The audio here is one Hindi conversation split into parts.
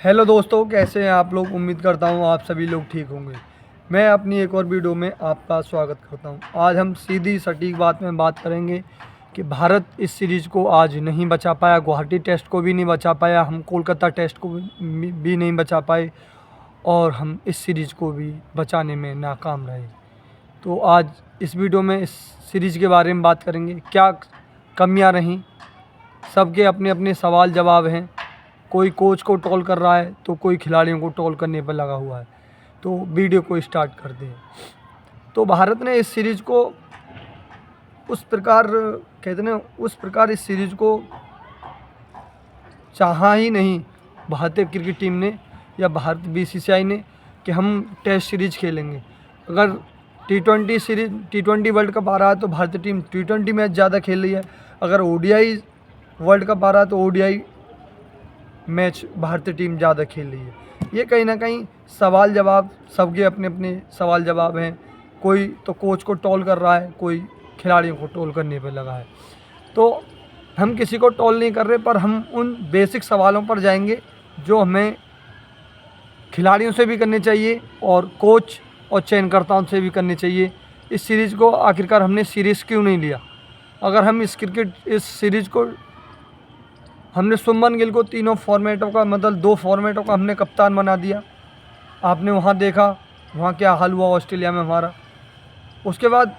हेलो दोस्तों, कैसे हैं आप लोग। उम्मीद करता हूँ आप सभी लोग ठीक होंगे। मैं अपनी एक और वीडियो में आपका स्वागत करता हूँ। आज हम सीधी सटीक बात में बात करेंगे कि भारत इस सीरीज़ को आज नहीं बचा पाया, गुवाहाटी टेस्ट को भी नहीं बचा पाया, हम कोलकाता टेस्ट को भी नहीं बचा पाए और हम इस सीरीज़ को भी बचाने में नाकाम रहे। तो आज इस वीडियो में इस सीरीज़ के बारे में बात करेंगे, क्या कमियाँ रहीं। सबके अपने अपने सवाल जवाब हैं। कोई कोच को ट्रोल कर रहा है तो कोई खिलाड़ियों को ट्रोल करने पर लगा हुआ है। तो वीडियो को स्टार्ट करते हैं। तो भारत ने इस सीरीज़ को उस प्रकार कहते हैं उस प्रकार इस सीरीज़ को चाहा ही नहीं, भारतीय क्रिकेट टीम ने या भारत बीसीसीआई ने, कि हम टेस्ट सीरीज़ खेलेंगे। अगर T20 वर्ल्ड कप आ रहा है तो भारतीय टीम T20 मैच ज़्यादा खेल रही है। अगर ODI वर्ल्ड कप आ रहा है तो ODI मैच भारतीय टीम ज़्यादा खेल रही है। ये कहीं ना कहीं सवाल जवाब, सबके अपने अपने सवाल जवाब हैं। कोई तो कोच को ट्रोल कर रहा है, कोई खिलाड़ियों को ट्रोल करने पर लगा है। तो हम किसी को ट्रोल नहीं कर रहे, पर हम उन बेसिक सवालों पर जाएंगे जो हमें खिलाड़ियों से भी करने चाहिए और कोच और चयनकर्ताओं से भी करने चाहिए। इस सीरीज़ को आखिरकार हमने सीरीज़ क्यों नहीं लिया। अगर हम इस सीरीज़ को हमने शुभमन गिल को तीनों फॉर्मेटों का, मतलब 2 फॉर्मेटों का हमने कप्तान बना दिया। आपने वहाँ देखा वहाँ क्या हाल हुआ ऑस्ट्रेलिया में हमारा। उसके बाद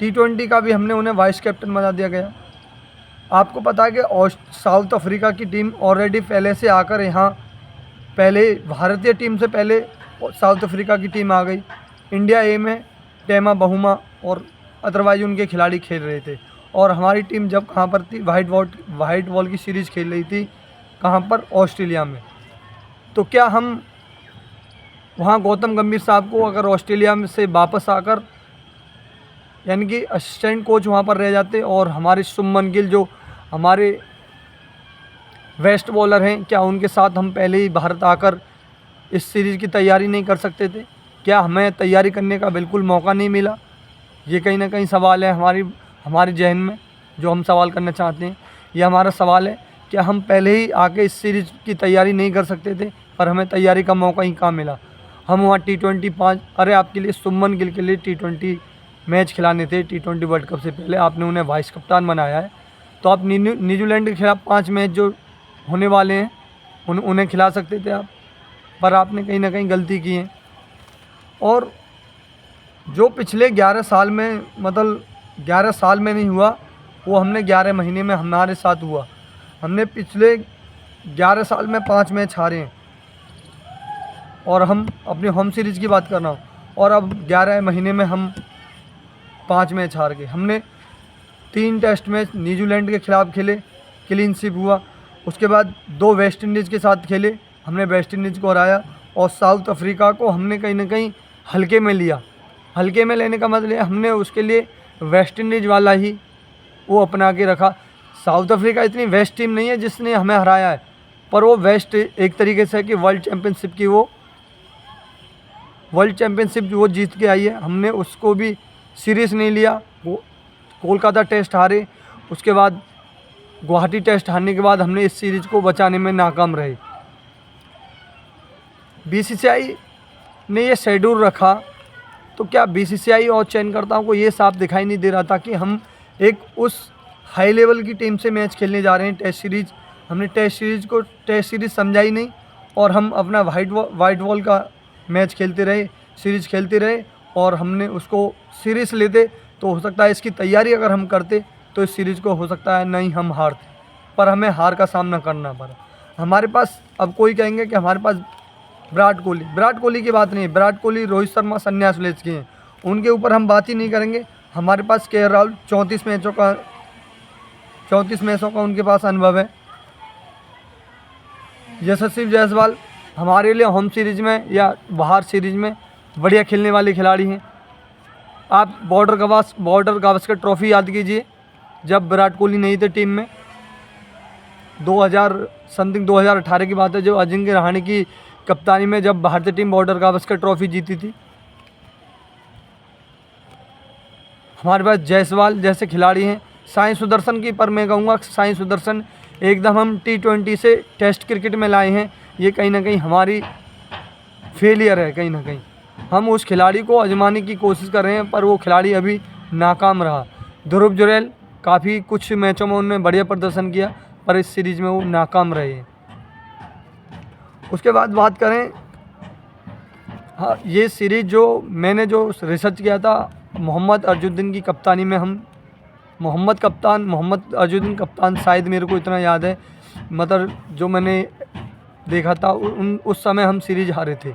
T20 का भी हमने उन्हें वाइस कैप्टन बना दिया गया। आपको पता है कि साउथ अफ्रीका की टीम ऑलरेडी पहले से आकर यहाँ, पहले भारतीय टीम से पहले साउथ अफ्रीका की टीम आ गई। इंडिया ए में टेमा बहुमा और अदरवाइज उनके खिलाड़ी खेल रहे थे। और हमारी टीम जब कहाँ पर थी, वाइट बॉल की सीरीज़ खेल रही थी। कहाँ पर? ऑस्ट्रेलिया में। तो क्या हम वहाँ गौतम गंभीर साहब को अगर ऑस्ट्रेलिया में से वापस आकर, यानी कि असिस्टेंट कोच वहाँ पर रह जाते, और हमारे शुभमन गिल जो हमारे वेस्ट बॉलर हैं, क्या उनके साथ हम पहले ही भारत आकर इस सीरीज़ की तैयारी नहीं कर सकते थे? क्या हमें तैयारी करने का बिल्कुल मौका नहीं मिला? ये कहीं ना कहीं सवाल है हमारे जहन में, जो हम सवाल करना चाहते हैं। यह हमारा सवाल है, क्या हम पहले ही आके इस सीरीज़ की तैयारी नहीं कर सकते थे, पर हमें तैयारी का मौका ही कहाँ मिला। हम वहाँ T20 अरे आपके लिए शुभमन गिल के लिए T20 मैच खिलाने थे। T20 वर्ल्ड कप से पहले आपने उन्हें वाइस कप्तान बनाया है, तो आप न्यूजीलैंड के खिलाफ 5 मैच जो होने वाले हैं उन्हें खिला सकते थे आप, पर आपने कहीं ना कहीं गलती की है। और जो पिछले 11 साल में, मतलब 11 साल में नहीं हुआ, वो हमने 11 महीने में हमारे साथ हुआ। हमने पिछले 11 साल में 5 मैच हारे हैं, और हम अपने होम सीरीज़ की बात कर रहा हूँ। और अब 11 महीने में हम 5 मैच हार गए। हमने 3 टेस्ट मैच न्यूजीलैंड के खिलाफ खेले, क्लीन स्वीप हुआ। उसके बाद 2 वेस्ट इंडीज़ के साथ खेले, हमने वेस्ट इंडीज़ को हराया। और साउथ अफ्रीका को हमने कहीं ना कहीं हल्के में लिया। हल्के में लेने का मतलब हमने उसके लिए वेस्ट इंडीज़ वाला ही वो अपना के रखा। साउथ अफ्रीका इतनी वेस्ट टीम नहीं है जिसने हमें हराया है, पर वो वेस्ट एक तरीके से कि वर्ल्ड चैम्पियनशिप वो जीत के आई है। हमने उसको भी सीरियस नहीं लिया। वो कोलकाता टेस्ट हारे, उसके बाद गुवाहाटी टेस्ट हारने के बाद हमने इस सीरीज़ को बचाने में नाकाम रहे। बीसीसीआई ने ये शेड्यूल रखा, तो क्या बीसीसीआई और चयनकर्ताओं को ये साफ दिखाई नहीं दे रहा था कि हम एक उस हाई लेवल की टीम से मैच खेलने जा रहे हैं टेस्ट सीरीज़। हमने टेस्ट सीरीज़ समझा ही नहीं, और हम अपना वाइट बॉल का मैच खेलते रहे, सीरीज़ खेलते रहे, और हमने उसको सीरीज़ लेते तो हो सकता है इसकी तैयारी अगर हम करते तो इस सीरीज़ को हो सकता है नहीं हम हारते, पर हमें हार का सामना करना पड़ा। हमारे पास, अब कोई कहेंगे कि हमारे पास विराट कोहली की बात नहीं है। विराट कोहली, रोहित शर्मा संन्यास ले चुके हैं, उनके ऊपर हम बात ही नहीं करेंगे। हमारे पास KL राहुल 34 मैचों का उनके पास अनुभव है। यशस्वी जायसवाल हमारे लिए होम सीरीज़ में या बाहर सीरीज़ में बढ़िया खेलने वाले खिलाड़ी हैं। आप बॉर्डर गावस्कर ट्रॉफी याद कीजिए, जब विराट कोहली नहीं थे टीम में, 2018 की बात है, जो अजिंक्य रहाणे की कप्तानी में जब भारतीय टीम बॉर्डर गावस्कर ट्रॉफी जीती थी। हमारे पास जायसवाल जैसे खिलाड़ी हैं। साई सुदर्शन की, पर मैं कहूँगा साई सुदर्शन एकदम हम T20 से टेस्ट क्रिकेट में लाए हैं, ये कहीं ना कहीं हमारी फेलियर है। कहीं ना कहीं हम उस खिलाड़ी को आजमाने की कोशिश कर रहे हैं पर वो खिलाड़ी अभी नाकाम रहा। ध्रुव जुरैल काफ़ी कुछ मैचों में उन्होंने बढ़िया प्रदर्शन किया पर इस सीरीज़ में वो नाकाम रहे हैं। उसके बाद बात करें, हाँ, ये सीरीज़ जो मैंने जो रिसर्च किया था मोहम्मद अजहरुद्दीन की कप्तानी में, हम मोहम्मद अजहरुद्दीन कप्तान, शायद मेरे को इतना याद है, मतलब जो मैंने देखा था उस समय हम सीरीज़ हारे थे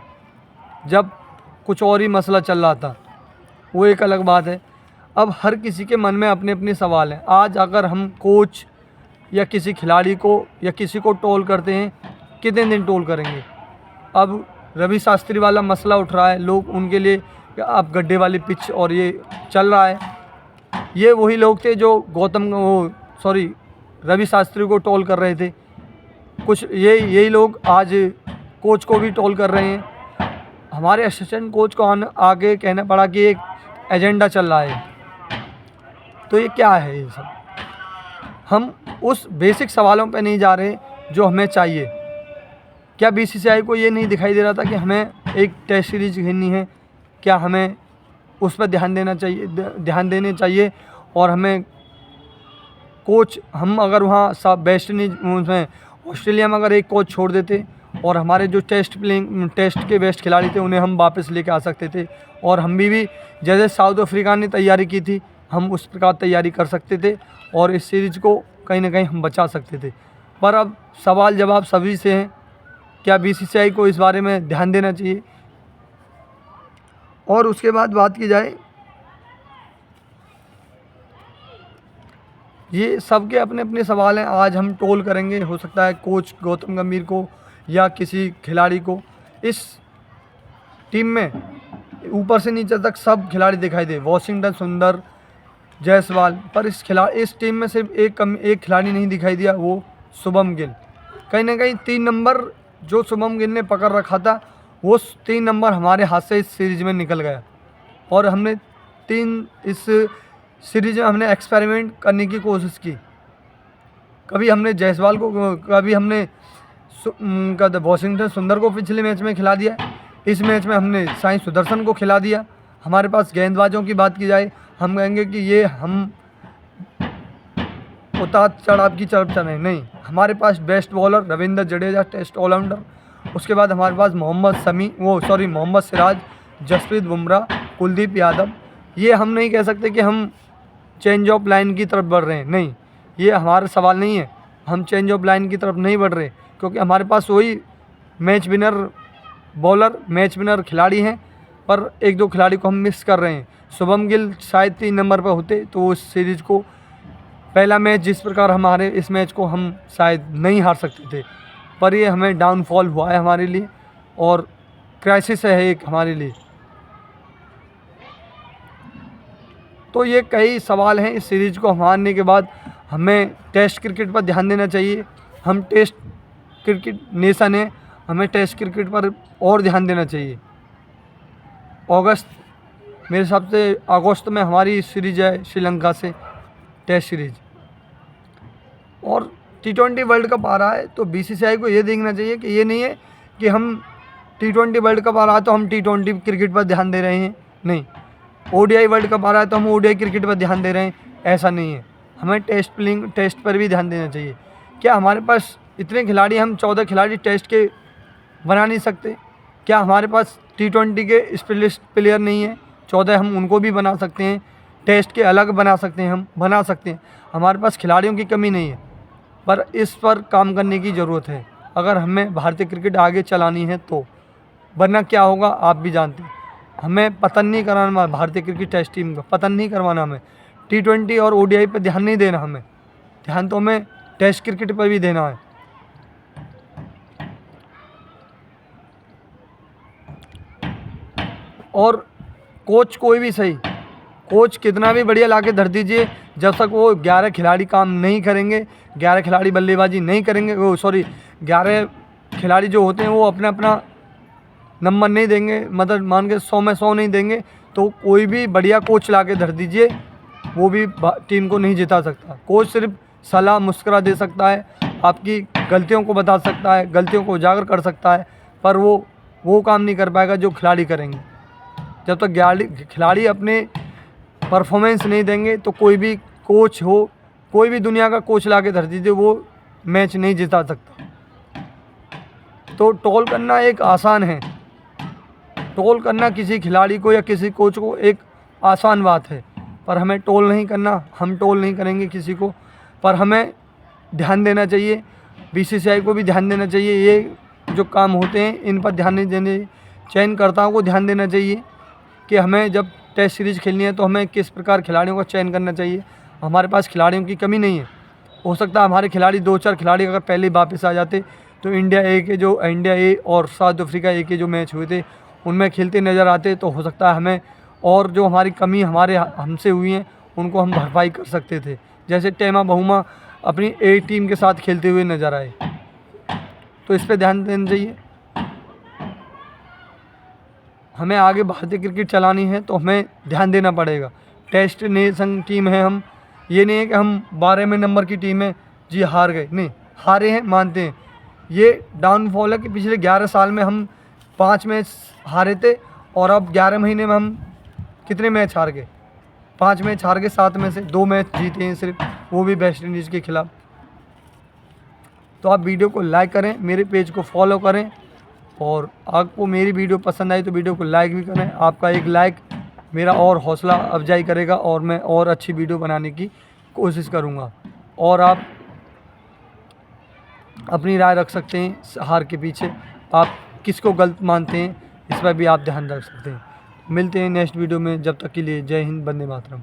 जब कुछ और ही मसला चल रहा था, वो एक अलग बात है। अब हर किसी के मन में अपने अपने सवाल हैं। आज अगर हम कोच या किसी खिलाड़ी को या किसी को ट्रोल करते हैं, कितने दिन ट्रोल करेंगे। अब रवि शास्त्री वाला मसला उठ रहा है, लोग उनके लिए अब गड्ढे वाली पिच और ये चल रहा है। ये वही लोग थे जो रवि शास्त्री को ट्रोल कर रहे थे। कुछ यही लोग आज कोच को भी ट्रोल कर रहे हैं। हमारे असिस्टेंट कोच को आगे कहना पड़ा कि एक एजेंडा चल रहा है। तो ये क्या है ये सब? हम उस बेसिक सवालों पे नहीं जा रहे जो हमें चाहिए। क्या बीसीसीआई को ये नहीं दिखाई दे रहा था कि हमें एक टेस्ट सीरीज खेलनी है? क्या हमें उस पर ध्यान देने चाहिए और हमें कोच, हम अगर वहाँ सब वेस्ट इंडीज में ऑस्ट्रेलिया में अगर एक कोच छोड़ देते और हमारे जो टेस्ट के बेस्ट खिलाड़ी थे उन्हें हम वापस लेके आ सकते थे और हम भी जैसे साउथ अफ्रीका ने तैयारी की थी हम उस प्रकार तैयारी कर सकते थे और इस सीरीज़ को कहीं ना कहीं हम बचा सकते थे। पर अब सवाल जवाब सभी से हैं, क्या बीसीसीआई को इस बारे में ध्यान देना चाहिए? और उसके बाद बात की जाए, ये सबके अपने अपने सवाल हैं। आज हम ट्रोल करेंगे, हो सकता है कोच गौतम गंभीर को या किसी खिलाड़ी को। इस टीम में ऊपर से नीचे तक सब खिलाड़ी दिखाई दे, वॉशिंगटन सुंदर, जायसवाल, पर इस टीम में सिर्फ एक खिलाड़ी नहीं दिखाई दिया, वो शुभम गिल। कहीं ना कहीं 3 नंबर जो शुभम गिल ने पकड़ रखा था वो 3 नंबर हमारे हाथ से इस सीरीज़ में निकल गया और हमने इस सीरीज़ में हमने एक्सपेरिमेंट करने की कोशिश की। कभी हमने जायसवाल को, कभी हमने वॉशिंगटन सुंदर को पिछले मैच में खिला दिया, इस मैच में हमने साई सुदर्शन को खिला दिया। हमारे पास गेंदबाजों की बात की जाए, हम कहेंगे कि ये हम उतार चढ़ाव की तरफ चले नहीं। हमारे पास best bowler Ravindra Jadeja, test allrounder. उसके बाद हमारे पास मोहम्मद सिराज, जसप्रीत बुमराह, कुलदीप यादव। ये हम नहीं कह सकते कि हम चेंज ऑफ लाइन की तरफ बढ़ रहे हैं, नहीं, ये हमारा सवाल नहीं है। हम चेंज ऑफ लाइन की तरफ नहीं बढ़ रहे क्योंकि हमारे पास वही match winner bowler, match winner खिलाड़ी हैं, पर 1-2 खिलाड़ी को हम मिस कर रहे हैं। शुभम गिल शायद 3 नंबर पर होते तो उस सीरीज़ को, पहला मैच जिस प्रकार हमारे इस मैच को हम शायद नहीं हार सकते थे, पर ये हमें डाउनफॉल हुआ है हमारे लिए और क्राइसिस है एक हमारे लिए। तो ये कई सवाल हैं। इस सीरीज़ को हारने के बाद हमें टेस्ट क्रिकेट पर ध्यान देना चाहिए। हम टेस्ट क्रिकेट नेशन है, हमें टेस्ट क्रिकेट पर और ध्यान देना चाहिए। मेरे हिसाब से अगस्त में हमारी सीरीज़ है श्रीलंका से, टेस्ट सीरीज़। और T20 वर्ल्ड कप आ रहा है तो बीसीसीआई को ये देखना चाहिए कि ये नहीं है कि हम T20 वर्ल्ड कप आ रहा है तो हम T20 क्रिकेट पर ध्यान दे रहे हैं, नहीं। ODI वर्ल्ड कप आ रहा है तो हम ODI क्रिकेट पर ध्यान दे रहे हैं, ऐसा नहीं है। हमें टेस्ट पर भी ध्यान देना चाहिए। क्या हमारे पास इतने खिलाड़ी, हम 14 खिलाड़ी टेस्ट के बना नहीं सकते? क्या हमारे पास T20 के स्पेशलिस्ट प्लेयर नहीं है? 14 हम उनको भी बना सकते हैं, टेस्ट के अलग बना सकते हैं, हम बना सकते हैं। हमारे पास खिलाड़ियों की कमी नहीं है, पर इस पर काम करने की ज़रूरत है अगर हमें भारतीय क्रिकेट आगे चलानी है तो। वरना क्या होगा आप भी जानते हैं, हमें पतन नहीं कराना भारतीय क्रिकेट टेस्ट टीम का, पतन नहीं करवाना हमें। T20 और ODI पर ध्यान नहीं देना, हमें ध्यान तो हमें टेस्ट क्रिकेट पर भी देना है। और कोच कोई भी सही, कोच कितना भी बढ़िया लाके धर दीजिए, जब तक वो 11 खिलाड़ी काम नहीं करेंगे, 11 खिलाड़ी बल्लेबाजी नहीं करेंगे, 11 खिलाड़ी जो होते हैं वो अपना अपना नंबर नहीं देंगे, मतलब मान के 100 में 100 नहीं देंगे, तो कोई भी बढ़िया कोच लाके धर दीजिए, वो भी टीम को नहीं जिता सकता। कोच सिर्फ सलाह मुस्कुरा दे सकता है, आपकी गलतियों को बता सकता है, गलतियों को उजागर कर सकता है, पर वो काम नहीं कर पाएगा जो खिलाड़ी करेंगे। जब तक खिलाड़ी अपने परफॉर्मेंस नहीं देंगे तो कोई भी कोच हो, कोई भी दुनिया का कोच ला के धर दीजिए, वो मैच नहीं जिता सकता। तो टोल करना एक आसान है, टोल करना किसी खिलाड़ी को या किसी कोच को एक आसान बात है, पर हमें टोल नहीं करना, हम टोल नहीं करेंगे किसी को, पर हमें ध्यान देना चाहिए, बीसीसीआई को भी ध्यान देना चाहिए, ये जो काम होते हैं इन पर ध्यान नहीं देने, चयनकर्ताओं को ध्यान देना चाहिए कि हमें जब टेस्ट सीरीज़ खेलनी है तो हमें किस प्रकार खिलाड़ियों का चयन करना चाहिए। हमारे पास खिलाड़ियों की कमी नहीं है, हो सकता है हमारे खिलाड़ी 2-4 खिलाड़ी अगर पहले वापस आ जाते तो इंडिया ए और साउथ अफ्रीका ए के जो मैच हुए थे उनमें खेलते नज़र आते, तो हो सकता है हमें और जो हमारी कमी हमसे हुई हैं उनको हम भरपाई कर सकते थे। जैसे टेमा बहुमा अपनी ए टीम के साथ खेलते हुए नज़र आए, तो इस पर ध्यान देना चाहिए। हमें आगे भारतीय क्रिकेट चलानी है तो हमें ध्यान देना पड़ेगा। टेस्ट नेशन टीम है हम, ये नहीं है कि हम 12वें नंबर की टीम है, जी हार गए, नहीं, हारे हैं मानते हैं। ये डाउनफॉल है कि पिछले 11 साल में हम 5 मैच हारे थे और अब 11 महीने में हम कितने मैच हार गए, 5 मैच हार गए, 7 में से 2 मैच जीते हैं सिर्फ, वो भी वेस्ट इंडीज़ के खिलाफ। तो आप वीडियो को लाइक करें, मेरे पेज को फॉलो करें, और आपको मेरी वीडियो पसंद आई तो वीडियो को लाइक भी करें। आपका एक लाइक मेरा और हौसला अफजाई करेगा और मैं और अच्छी वीडियो बनाने की कोशिश करूँगा। और आप अपनी राय रख सकते हैं हार के पीछे, आप किसको गलत मानते हैं इस पर भी आप ध्यान रख सकते हैं। मिलते हैं नेक्स्ट वीडियो में, जब तक के लिए जय हिंद, वंदे मातरम।